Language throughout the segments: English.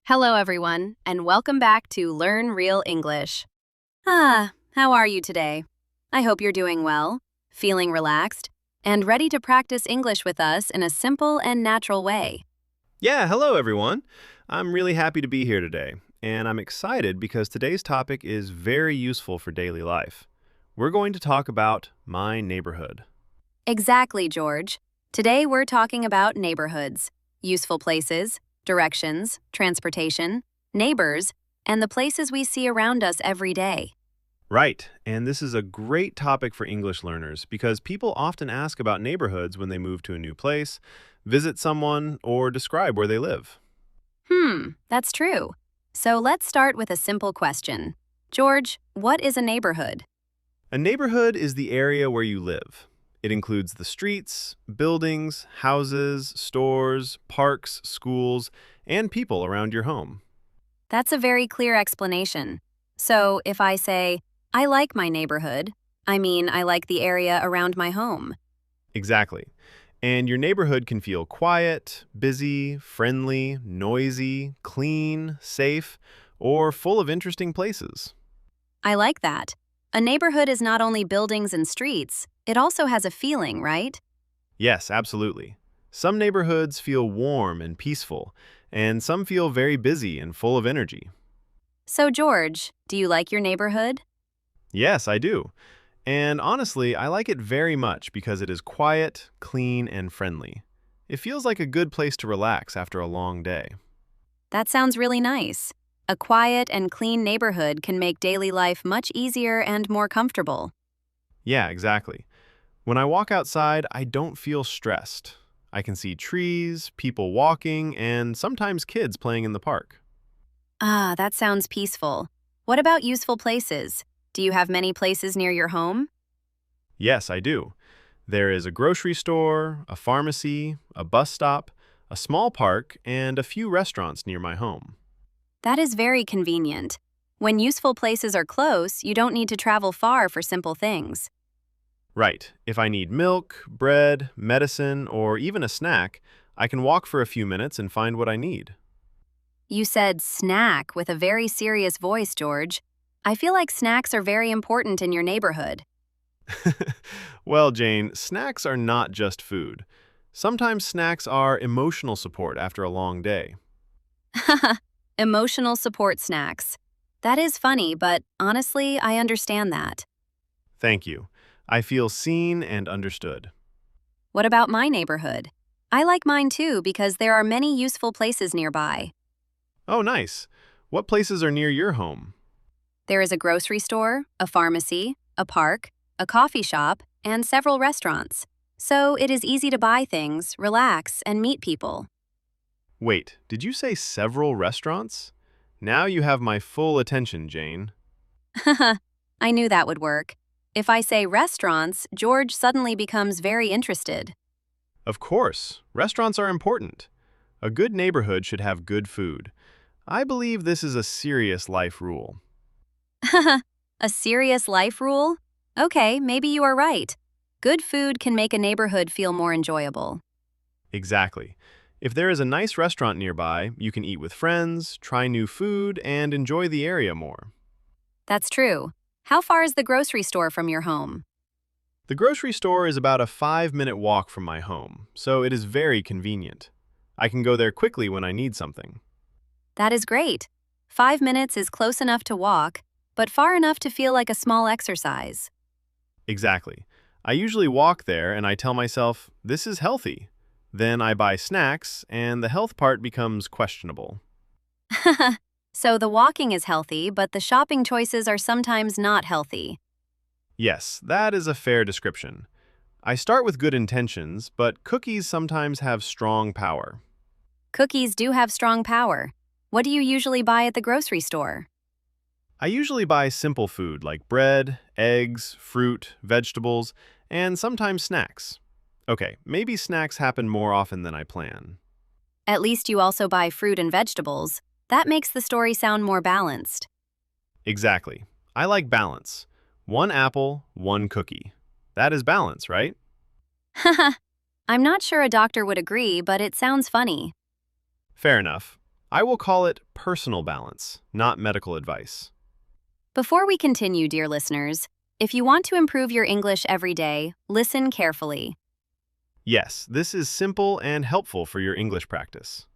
Hello, everyone, and welcome back to Learn Real English. How are you today? I hope you're doing well, feeling relaxed, and ready to practice English with us in a simple and natural way. Yeah, hello everyone. I'm really happy to be here today, and I'm excited because today's topic is very useful for daily life. We're going to talk about my neighborhood. Exactly, George. Today we're talking about neighborhoods, useful places, directions, transportation, neighbors, and the places we see around us every day. Right, and this is a great topic for English learners because people often ask about neighborhoods when they move to a new place, visit someone, or describe where they live. That's true. So let's start with a simple question. George, what is a neighborhood? A neighborhood is the area where you live. It includes the streets, buildings, houses, stores, parks, schools, and people around your home. That's a very clear explanation. So if I say, I like my neighborhood, I mean I like the area around my home. Exactly. And your neighborhood can feel quiet, busy, friendly, noisy, clean, safe, or full of interesting places. I like that. A neighborhood is not only buildings and streets, it also has a feeling, right? Yes, absolutely. Some neighborhoods feel warm and peaceful, and some feel very busy and full of energy. So, George, do you like your neighborhood? Yes, I do. And honestly, I like it very much because it is quiet, clean, and friendly. It feels like a good place to relax after a long day. That sounds really nice. A quiet and clean neighborhood can make daily life much easier and more comfortable. Yeah, exactly. When I walk outside, I don't feel stressed. I can see trees, people walking, and sometimes kids playing in the park. That sounds peaceful. What about useful places? Do you have many places near your home? Yes, I do. There is a grocery store, a pharmacy, a bus stop, a small park, and a few restaurants near my home. That is very convenient. When useful places are close, you don't need to travel far for simple things. Right, if I need milk, bread, medicine, or even a snack, I can walk for a few minutes and find what I need. You said snack with a very serious voice, George. I feel like snacks are very important in your neighborhood. Well, Jane, snacks are not just food. Sometimes snacks are emotional support after a long day. Emotional support snacks. That is funny, but honestly, I understand that. Thank you. I feel seen and understood. What about my neighborhood? I like mine too because there are many useful places nearby. Oh, nice. What places are near your home? There is a grocery store, a pharmacy, a park, a coffee shop, and several restaurants. So it is easy to buy things, relax, and meet people. Wait, did you say several restaurants? Now you have my full attention, Jane. I knew that would work. If I say restaurants, George suddenly becomes very interested. Of course, restaurants are important. A good neighborhood should have good food. I believe this is a serious life rule. A serious life rule? Okay, maybe you are right. Good food can make a neighborhood feel more enjoyable. Exactly. If there is a nice restaurant nearby, you can eat with friends, try new food, and enjoy the area more. That's true. How far is the grocery store from your home? The grocery store is about a 5-minute walk from my home, so it is very convenient. I can go there quickly when I need something. That is great. 5 minutes is close enough to walk, but far enough to feel like a small exercise. Exactly. I usually walk there and I tell myself, this is healthy. Then I buy snacks, and the health part becomes questionable. So the walking is healthy, but the shopping choices are sometimes not healthy. Yes, that is a fair description. I start with good intentions, but cookies sometimes have strong power. Cookies do have strong power. What do you usually buy at the grocery store? I usually buy simple food like bread, eggs, fruit, vegetables, and sometimes snacks. Okay, maybe snacks happen more often than I plan. At least you also buy fruit and vegetables. That makes the story sound more balanced. Exactly. I like balance. One apple, one cookie. That is balance, right? I'm not sure a doctor would agree, but it sounds funny. Fair enough. I will call it personal balance, not medical advice. Before we continue, dear listeners, if you want to improve your English every day, listen carefully. Yes, this is simple and helpful for your English practice.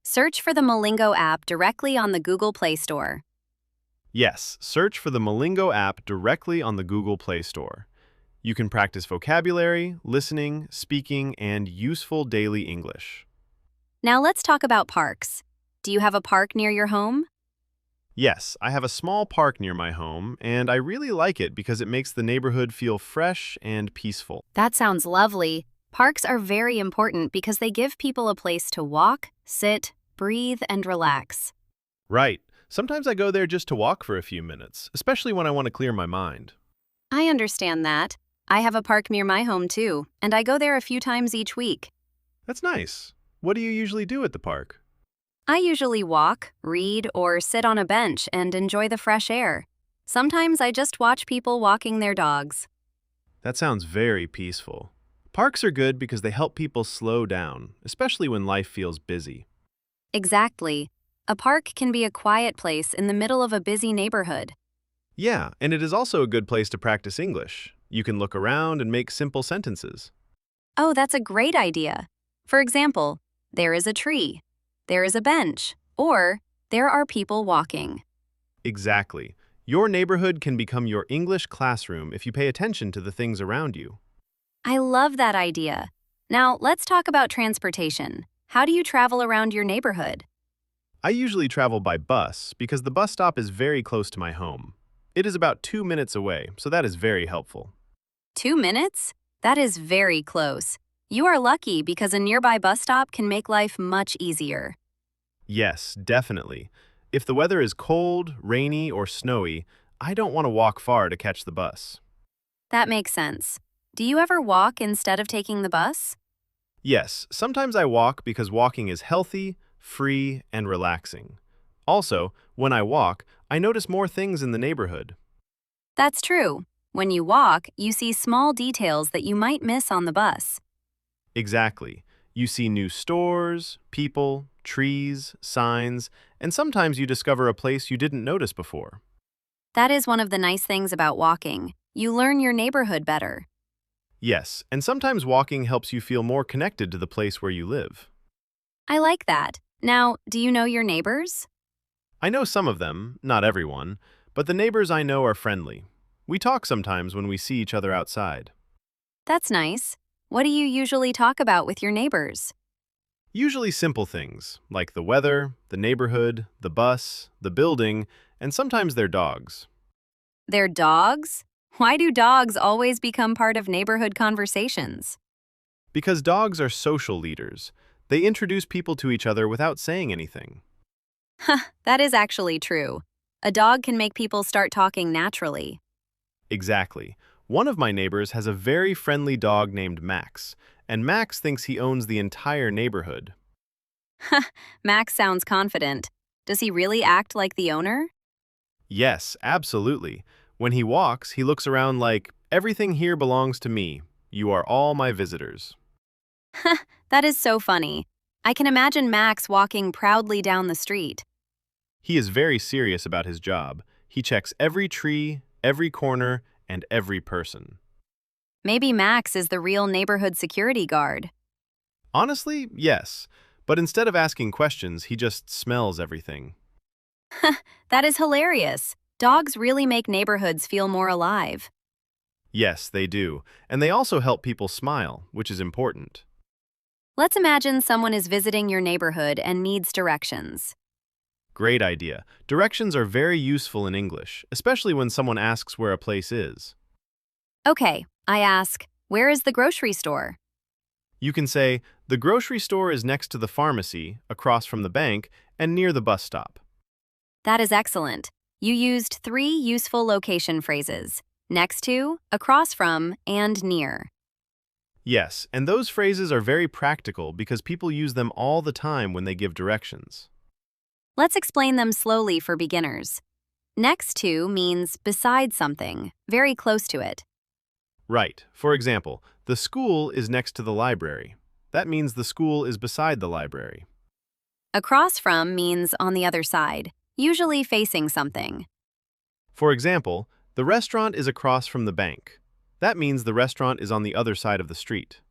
Search for the Molingo app directly on the Google Play Store. Yes, search for the Molingo app directly on the Google Play Store. You can practice vocabulary, listening, speaking, and useful daily English. Now let's talk about parks. Do you have a park near your home? Yes, I have a small park near my home, and I really like it because it makes the neighborhood feel fresh and peaceful. That sounds lovely. Parks are very important because they give people a place to walk, sit, breathe, and relax. Right. Sometimes I go there just to walk for a few minutes, especially when I want to clear my mind. I understand that. I have a park near my home too, and I go there a few times each week. That's nice. What do you usually do at the park? I usually walk, read, or sit on a bench and enjoy the fresh air. Sometimes I just watch people walking their dogs. That sounds very peaceful. Parks are good because they help people slow down, especially when life feels busy. Exactly. A park can be a quiet place in the middle of a busy neighborhood. Yeah, and it is also a good place to practice English. You can look around and make simple sentences. Oh, that's a great idea. For example, there is a tree, there is a bench, or there are people walking. Exactly. Your neighborhood can become your English classroom if you pay attention to the things around you. I love that idea. Now, let's talk about transportation. How do you travel around your neighborhood? I usually travel by bus because the bus stop is very close to my home. It is about 2 minutes away, so that is very helpful. 2 minutes? That is very close. You are lucky because a nearby bus stop can make life much easier. Yes, definitely. If the weather is cold, rainy, or snowy, I don't want to walk far to catch the bus. That makes sense. Do you ever walk instead of taking the bus? Yes, sometimes I walk because walking is healthy, free, and relaxing. Also, when I walk, I notice more things in the neighborhood. That's true. When you walk, you see small details that you might miss on the bus. Exactly. You see new stores, people, trees, signs, and sometimes you discover a place you didn't notice before. That is one of the nice things about walking. You learn your neighborhood better. Yes, and sometimes walking helps you feel more connected to the place where you live. I like that. Now, do you know your neighbors? I know some of them, not everyone, but the neighbors I know are friendly. We talk sometimes when we see each other outside. That's nice. What do you usually talk about with your neighbors? Usually simple things, like the weather, the neighborhood, the bus, the building, and sometimes their dogs. Their dogs? Why do dogs always become part of neighborhood conversations? Because dogs are social leaders. They introduce people to each other without saying anything. That is actually true. A dog can make people start talking naturally. Exactly. One of my neighbors has a very friendly dog named Max, and Max thinks he owns the entire neighborhood. Max sounds confident. Does he really act like the owner? Yes, absolutely. When he walks, he looks around like, "Everything here belongs to me. You are all my visitors." That is so funny. I can imagine Max walking proudly down the street. He is very serious about his job. He checks every tree, every corner, and every person. Maybe Max is the real neighborhood security guard. Honestly, yes. But instead of asking questions, he just smells everything. That is hilarious. Dogs really make neighborhoods feel more alive. Yes, they do. And they also help people smile, which is important. Let's imagine someone is visiting your neighborhood and needs directions. Great idea. Directions are very useful in English, especially when someone asks where a place is. Okay, I ask, where is the grocery store? You can say, "The grocery store is next to the pharmacy, across from the bank, and near the bus stop." That is excellent. You used 3 useful location phrases: next to, across from, and near. Yes, and those phrases are very practical because people use them all the time when they give directions. Let's explain them slowly for beginners. Next to means beside something, very close to it. Right. For example, the school is next to the library. That means the school is beside the library. Across from means on the other side, usually facing something. For example, the restaurant is across from the bank. That means the restaurant is on the other side of the street.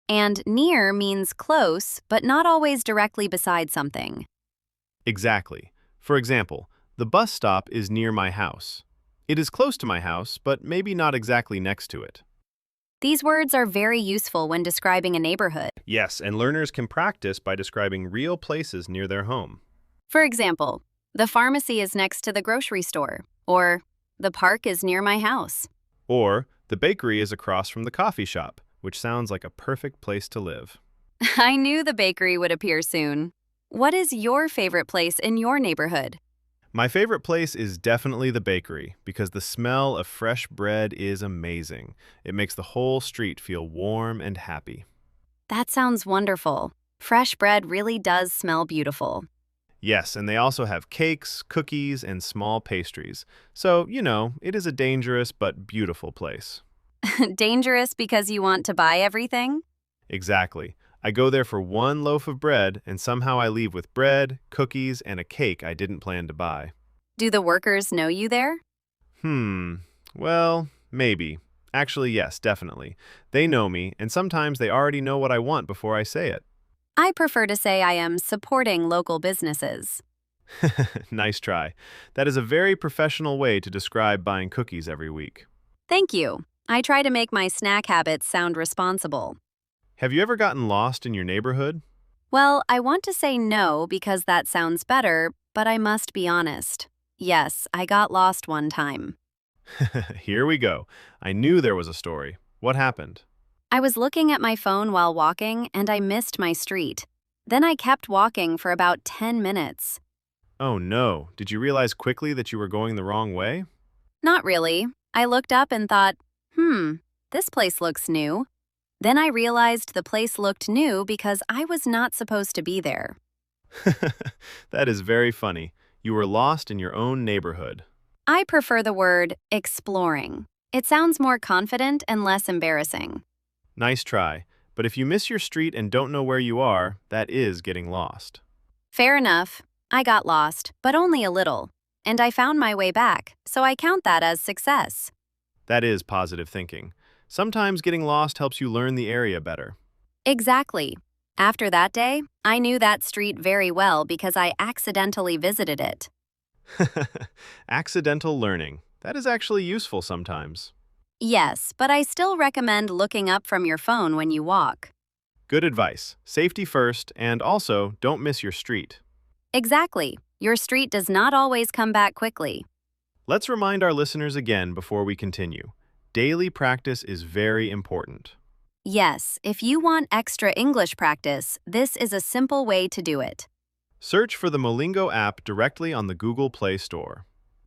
And near means close, but not always directly beside something. Exactly. For example, the bus stop is near my house. It is close to my house, but maybe not exactly next to it. These words are very useful when describing a neighborhood. Yes, and learners can practice by describing real places near their home. For example, the pharmacy is next to the grocery store, or the park is near my house. Or, the bakery is across from the coffee shop, which sounds like a perfect place to live. I knew the bakery would appear soon. What is your favorite place in your neighborhood? My favorite place is definitely the bakery because the smell of fresh bread is amazing. It makes the whole street feel warm and happy. That sounds wonderful. Fresh bread really does smell beautiful. Yes, and they also have cakes, cookies, and small pastries. So, it is a dangerous but beautiful place. Dangerous because you want to buy everything? Exactly. I go there for one loaf of bread, and somehow I leave with bread, cookies, and a cake I didn't plan to buy. Do the workers know you there? Well, maybe. Actually, yes, definitely. They know me, and sometimes they already know what I want before I say it. I prefer to say I am supporting local businesses. Nice try. That is a very professional way to describe buying cookies every week. Thank you. I try to make my snack habits sound responsible. Have you ever gotten lost in your neighborhood? Well, I want to say no because that sounds better, but I must be honest. Yes, I got lost one time. Here we go. I knew there was a story. What happened? I was looking at my phone while walking and I missed my street. Then I kept walking for about 10 minutes. Oh no, did you realize quickly that you were going the wrong way? Not really. I looked up and thought, this place looks new. Then I realized the place looked new because I was not supposed to be there. That is very funny. You were lost in your own neighborhood. I prefer the word exploring. It sounds more confident and less embarrassing. Nice try. But if you miss your street and don't know where you are, that is getting lost. Fair enough. I got lost, but only a little. And I found my way back, so I count that as success. That is positive thinking. Sometimes getting lost helps you learn the area better. Exactly. After that day, I knew that street very well because I accidentally visited it. Accidental learning. That is actually useful sometimes. Yes, but I still recommend looking up from your phone when you walk. Good advice. Safety first, and also don't miss your street. Exactly. Your street does not always come back quickly. Let's remind our listeners again before we continue. Daily practice is very important. Yes, if you want extra English practice, this is a simple way to do it. Search for the Molingo app directly on the Google Play Store.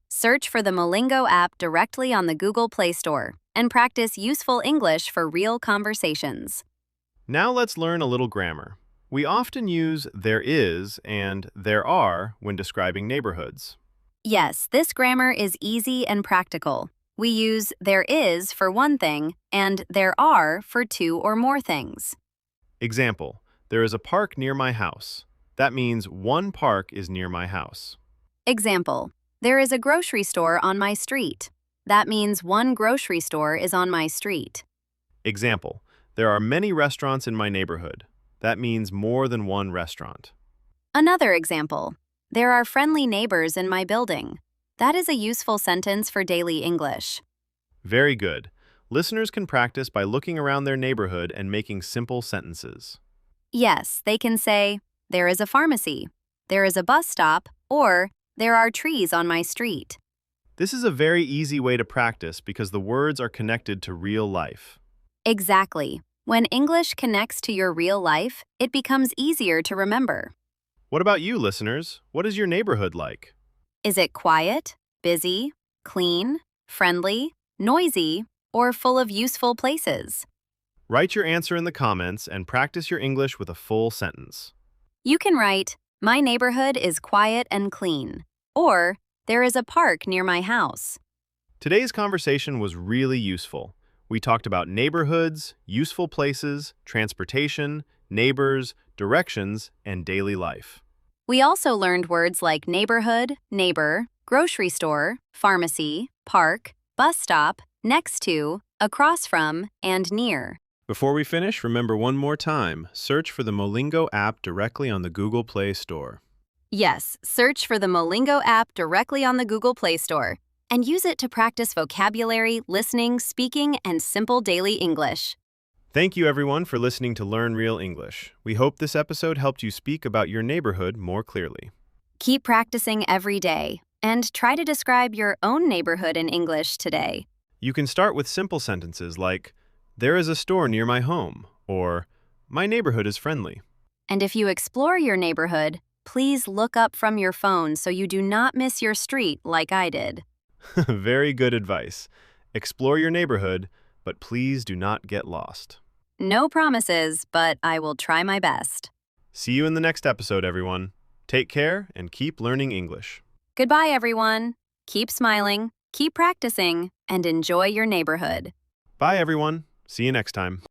Search for the Molingo app directly on the Google Play Store and practice useful English for real conversations. Now let's learn a little grammar. We often use there is and there are when describing neighborhoods. Yes, this grammar is easy and practical. We use there is for one thing and there are for two or more things. Example, there is a park near my house. That means one park is near my house. Example, there is a grocery store on my street. That means one grocery store is on my street. Example, there are many restaurants in my neighborhood. That means more than one restaurant. Another example, there are friendly neighbors in my building. That is a useful sentence for daily English. Very good. Listeners can practice by looking around their neighborhood and making simple sentences. Yes, they can say, there is a pharmacy, there is a bus stop, or there are trees on my street. This is a very easy way to practice because the words are connected to real life. Exactly. When English connects to your real life, it becomes easier to remember. What about you, listeners? What is your neighborhood like? Is it quiet, busy, clean, friendly, noisy, or full of useful places? Write your answer in the comments and practice your English with a full sentence. You can write, my neighborhood is quiet and clean, or there is a park near my house. Today's conversation was really useful. We talked about neighborhoods, useful places, transportation, neighbors, directions, and daily life. We also learned words like neighborhood, neighbor, grocery store, pharmacy, park, bus stop, next to, across from, and near. Before we finish, remember one more time, search for the Molingo app directly on the Google Play Store. Yes, search for the Molingo app directly on the Google Play Store and use it to practice vocabulary, listening, speaking, and simple daily English. Thank you, everyone, for listening to Learn Real English. We hope this episode helped you speak about your neighborhood more clearly. Keep practicing every day and try to describe your own neighborhood in English today. You can start with simple sentences like, "There is a store near my home," or "My neighborhood is friendly." And if you explore your neighborhood, please look up from your phone so you do not miss your street like I did. Very good advice. Explore your neighborhood, but please do not get lost. No promises, but I will try my best. See you in the next episode, everyone. Take care and keep learning English. Goodbye, everyone. Keep smiling, keep practicing, and enjoy your neighborhood. Bye, everyone. See you next time.